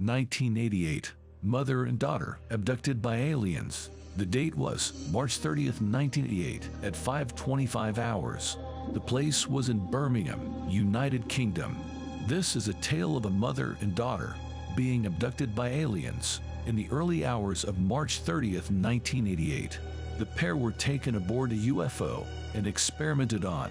1988. Mother and daughter abducted by aliens. The date was March 30th, 1988 at 5:25 hours. The place was in Birmingham, United Kingdom. This is a tale of a mother and daughter being abducted by aliens in the early hours of March 30th, 1988. The pair were taken aboard a UFO and experimented on.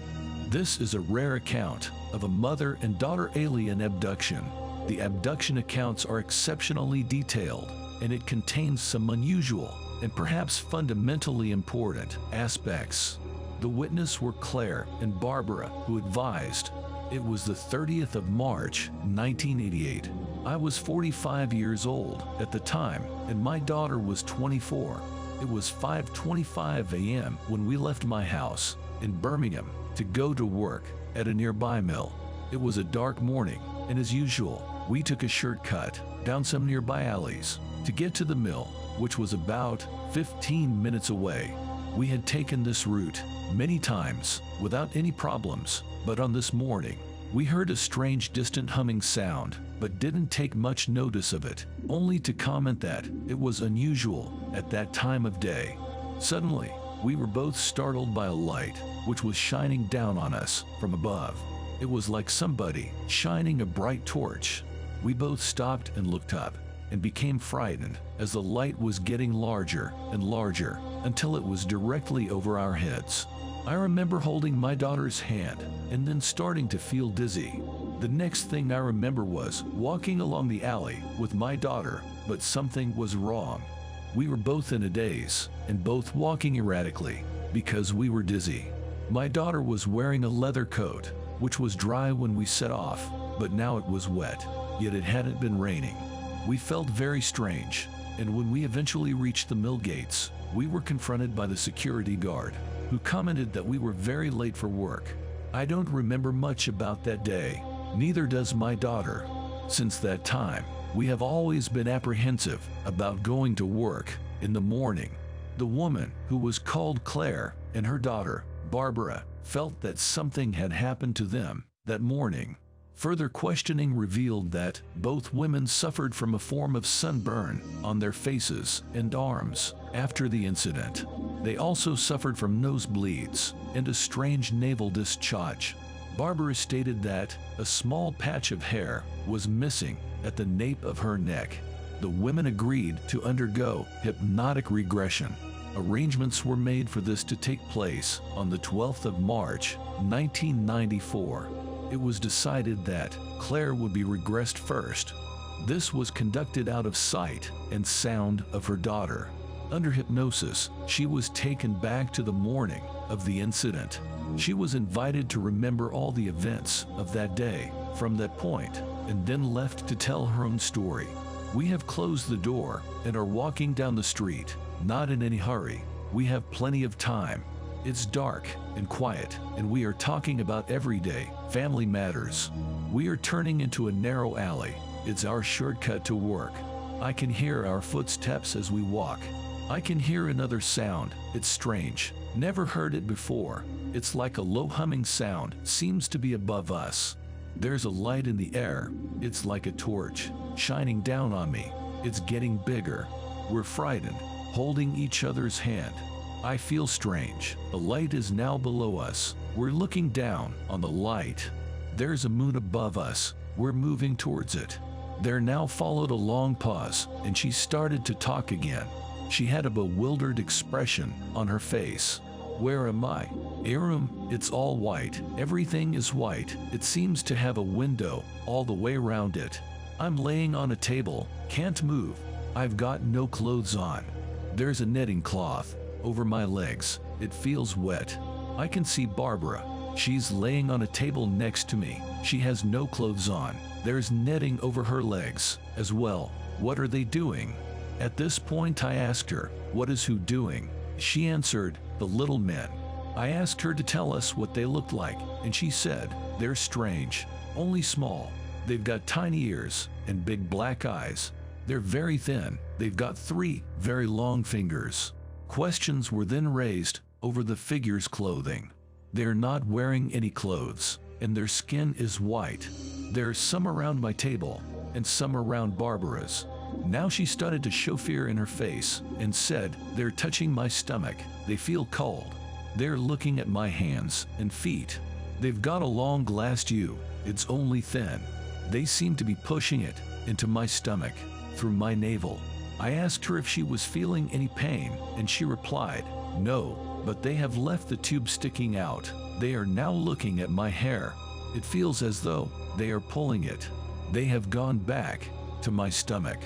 This is a rare account of a mother and daughter alien abduction. The abduction accounts are exceptionally detailed, and it contains some unusual and perhaps fundamentally important aspects. The witnesses were Claire and Barbara, who advised. It was the 30th of March, 1988. I was 45 years old at the time, and my daughter was 24. It was 5:25 a.m. when we left my house in Birmingham to go to work at a nearby mill. It was a dark morning, and as usual, we took a shortcut down some nearby alleys to get to the mill, which was about 15 minutes away. We had taken this route many times without any problems, but on this morning, we heard a strange distant humming sound, but didn't take much notice of it, only to comment that it was unusual at that time of day. Suddenly, we were both startled by a light which was shining down on us from above. It was like somebody shining a bright torch. We both stopped and looked up and became frightened as the light was getting larger and larger until it was directly over our heads. I remember holding my daughter's hand and then starting to feel dizzy. The next thing I remember was walking along the alley with my daughter, but something was wrong. We were both in a daze and both walking erratically because we were dizzy. My daughter was wearing a leather coat, which was dry when we set off, but now it was wet, yet it hadn't been raining. We felt very strange, and when we eventually reached the mill gates, we were confronted by the security guard, who commented that we were very late for work. I don't remember much about that day, neither does my daughter. Since that time, we have always been apprehensive about going to work in the morning. The woman, who was called Claire, and her daughter, Barbara, felt that something had happened to them that morning. Further questioning revealed that both women suffered from a form of sunburn on their faces and arms after the incident. They also suffered from nosebleeds and a strange navel discharge. Barbara stated that a small patch of hair was missing at the nape of her neck. The women agreed to undergo hypnotic regression. Arrangements were made for this to take place on the 12th of March, 1994. It was decided that Claire would be regressed first. This was conducted out of sight and sound of her daughter. Under hypnosis, she was taken back to the morning of the incident. She was invited to remember all the events of that day from that point, and then left to tell her own story. We have closed the door and are walking down the street, not in any hurry. We have plenty of time. It's dark and quiet, and we are talking about everyday family matters. We are turning into a narrow alley. It's our shortcut to work. I can hear our footsteps as we walk. I can hear another sound. It's strange. Never heard it before. It's like a low humming sound, seems to be above us. There's a light in the air. It's like a torch, shining down on me. It's getting bigger. We're frightened, holding each other's hand. I feel strange. The light is now below us. We're looking down on the light. There's a moon above us. We're moving towards it. There now followed a long pause, and she started to talk again. She had a bewildered expression on her face. Where am I? A room. It's all white. Everything is white. It seems to have a window all the way around it. I'm laying on a table. Can't move. I've got no clothes on. There's a netting cloth over my legs. It feels wet. I can see Barbara. She's laying on a table next to me. She has no clothes on. There's netting over her legs as well. What are they doing? At this point I asked her, what is who doing? She answered, the little men. I asked her to tell us what they looked like, and she said, they're strange, only small. They've got tiny ears and big black eyes. They're very thin. They've got 3 very long fingers. Questions were then raised over the figure's clothing. They're not wearing any clothes, and their skin is white. There's some around my table. and some around Barbara's. Now she started to show fear in her face and said, "They're touching my stomach. They feel cold. They're looking at my hands and feet. They've got a long glass tube. It's only thin. They seem to be pushing it into my stomach, through my navel." I asked her if she was feeling any pain, and she replied, "No, but they have left the tube sticking out. They are now looking at my hair. It feels as though they are pulling it. They have gone back to my stomach.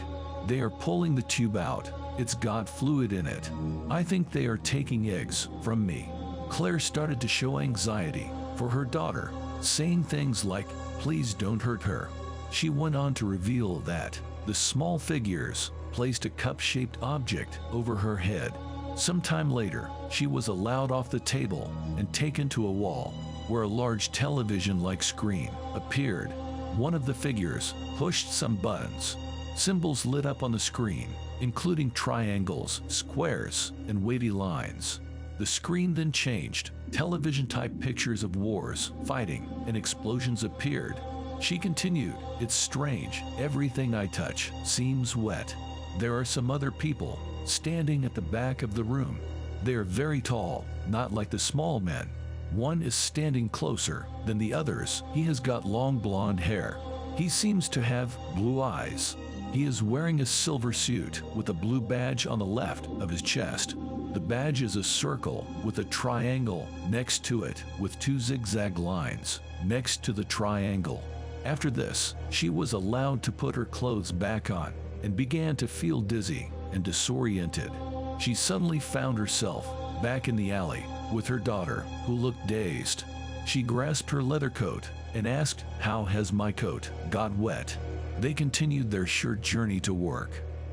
They are pulling the tube out. It's got fluid in it. I think they are taking eggs from me." Claire started to show anxiety for her daughter, saying things like, "Please don't hurt her." She went on to reveal that the small figures placed a cup-shaped object over her head. Sometime later, she was allowed off the table and taken to a wall, where a large television-like screen appeared. One of the figures pushed some buttons. Symbols lit up on the screen, including triangles, squares, and wavy lines. The screen then changed. Television-type pictures of wars, fighting, and explosions appeared. She continued, "It's strange. Everything I touch seems wet. There are some other people standing at the back of the room. They are very tall, not like the small men. One is standing closer than the others. He has got long blonde hair. He seems to have blue eyes. He is wearing a silver suit with a blue badge on the left of his chest. The badge is a circle with a triangle next to it, with two zigzag lines next to the triangle." After this, she was allowed to put her clothes back on and began to feel dizzy and disoriented. She suddenly found herself back in the alley with her daughter, who looked dazed. She grasped her leather coat and asked, "How has my coat got wet?" They continued their short journey to work.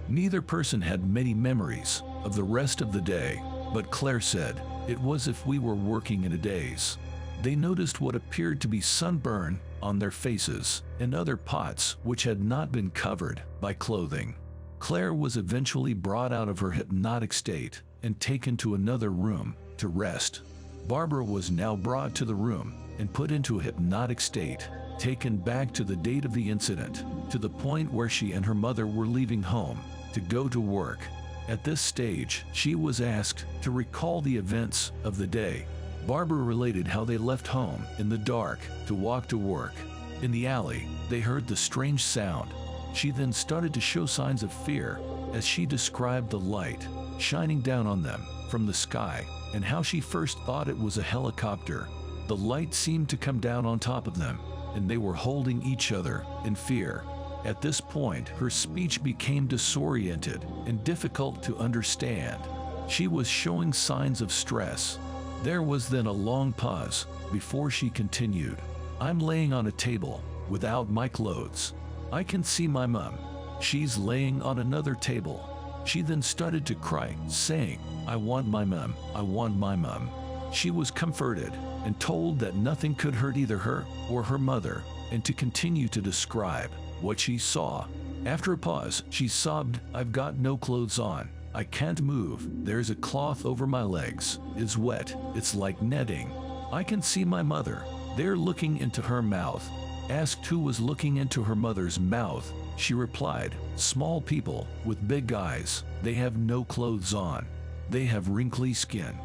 Neither person had many memories of the rest of the day, but Claire said, "It was as if we were working in a daze." They noticed what appeared to be sunburn on their faces and other spots which had not been covered by clothing. Claire was eventually brought out of her hypnotic state and taken to another room to rest. Barbara was now brought to the room and put into a hypnotic state, taken back to the date of the incident, to the point where she and her mother were leaving home to go to work. At this stage, she was asked to recall the events of the day. Barbara related how they left home in the dark to walk to work. In the alley, they heard the strange sound. She then started to show signs of fear as she described the light shining down on them from the sky, and how she first thought it was a helicopter. The light seemed to come down on top of them, and they were holding each other in fear. At this point, her speech became disoriented and difficult to understand. She was showing signs of stress. There was then a long pause before she continued, "I'm laying on a table without my clothes. I can see my mom. She's laying on another table." She then started to cry, saying, "I want my mom. I want my mom." She was comforted and told that nothing could hurt either her or her mother, and to continue to describe what she saw. After a pause, she sobbed, "I've got no clothes on. I can't move. There's a cloth over my legs. It's wet. It's like netting. I can see my mother. They're looking into her mouth." Asked who was looking into her mother's mouth, she replied, "Small people with big eyes. They have no clothes on. They have wrinkly skin.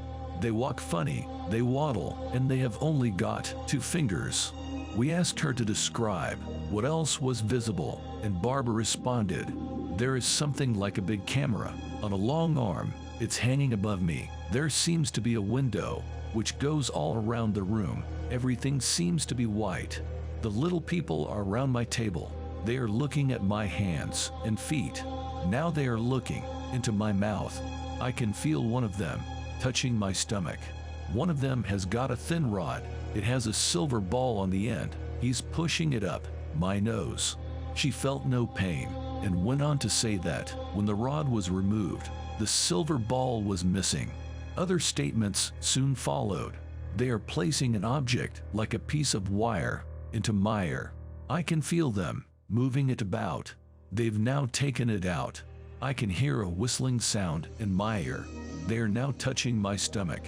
They walk funny, they waddle, and they have only got 2 fingers." We asked her to describe what else was visible, and Barbara responded, "There is something like a big camera on a long arm. It's hanging above me. There seems to be a window which goes all around the room. Everything seems to be white. The little people are around my table. They are looking at my hands and feet. Now they are looking into my mouth. I can feel one of them touching my stomach. One of them has got a thin rod. It has a silver ball on the end. He's pushing it up my nose." She felt no pain and went on to say that when the rod was removed, the silver ball was missing. Other statements soon followed. "They are placing an object like a piece of wire into my ear. I can feel them moving it about. They've now taken it out. I can hear a whistling sound in my ear. They are now touching my stomach.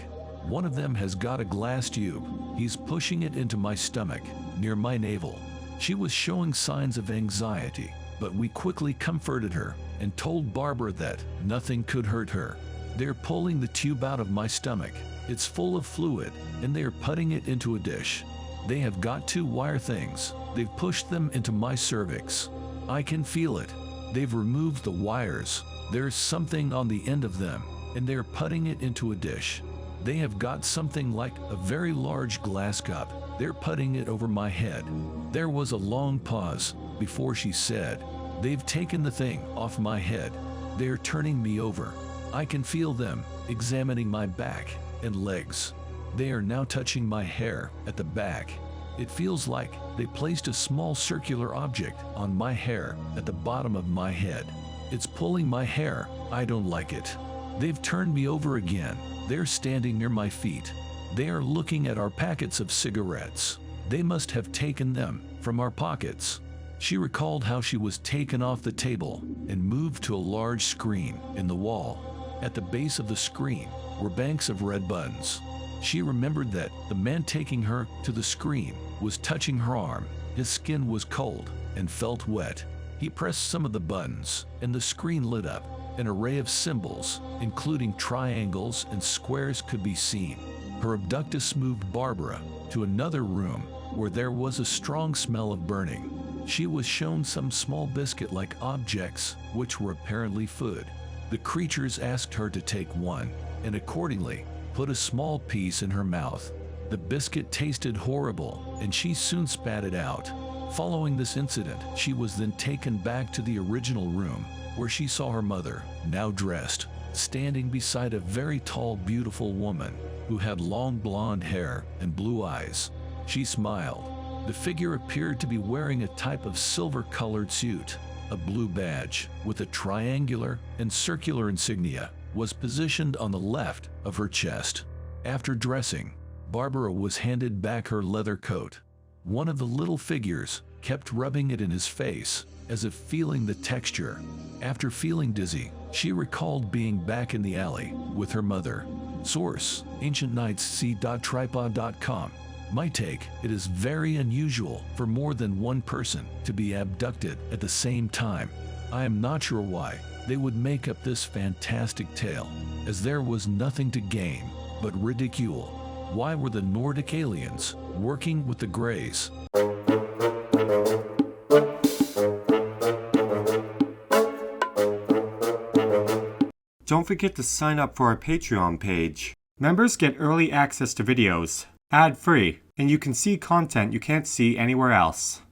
One of them has got a glass tube. He's pushing it into my stomach, near my navel." She was showing signs of anxiety but we quickly comforted her and told Barbara that nothing could hurt her. They're pulling the tube out of my stomach. It's full of fluid, and they are putting it into a dish. They have got two wire things. They've pushed them into my cervix. I can feel it. They've removed the wires. There's something on the end of them, and they're putting it into a dish. They have got something like a very large glass cup. They're putting it over my head. There was a long pause before she said, "They've taken the thing off my head. They're turning me over. I can feel them examining my back and legs. They are now touching my hair at the back. It feels like they placed a small circular object on my hair at the bottom of my head. It's pulling my hair. I don't like it. They've turned me over again. They're standing near my feet. They are looking at our packets of cigarettes. They must have taken them from our pockets." She recalled how she was taken off the table and moved to a large screen in the wall. At the base of the screen were banks of red buttons. She remembered that the man taking her to the screen was touching her arm. His skin was cold and felt wet. He pressed some of the buttons, and the screen lit up. An array of symbols, including triangles and squares, could be seen. Her abductress moved Barbara to another room where there was a strong smell of burning. She was shown some small biscuit-like objects, which were apparently food. The creatures asked her to take one, and accordingly, put a small piece in her mouth. The biscuit tasted horrible, and she soon spat it out. Following this incident, she was then taken back to the original room, where she saw her mother, now dressed, standing beside a very tall, beautiful woman who had long blonde hair and blue eyes. She smiled. The figure appeared to be wearing a type of silver-colored suit. A blue badge with a triangular and circular insignia was positioned on the left of her chest. After dressing, Barbara was handed back her leather coat. One of the little figures kept rubbing it in his face, as if feeling the texture. After feeling dizzy, she recalled being back in the alley with her mother. Source: ancientnightsc.tripod.com. My take: it is very unusual for more than one person to be abducted at the same time. I am not sure why they would make up this fantastic tale, as there was nothing to gain but ridicule. Why were the Nordic aliens working with the Greys? Don't forget to sign up for our Patreon page. Members get early access to videos, ad-free, and you can see content you can't see anywhere else.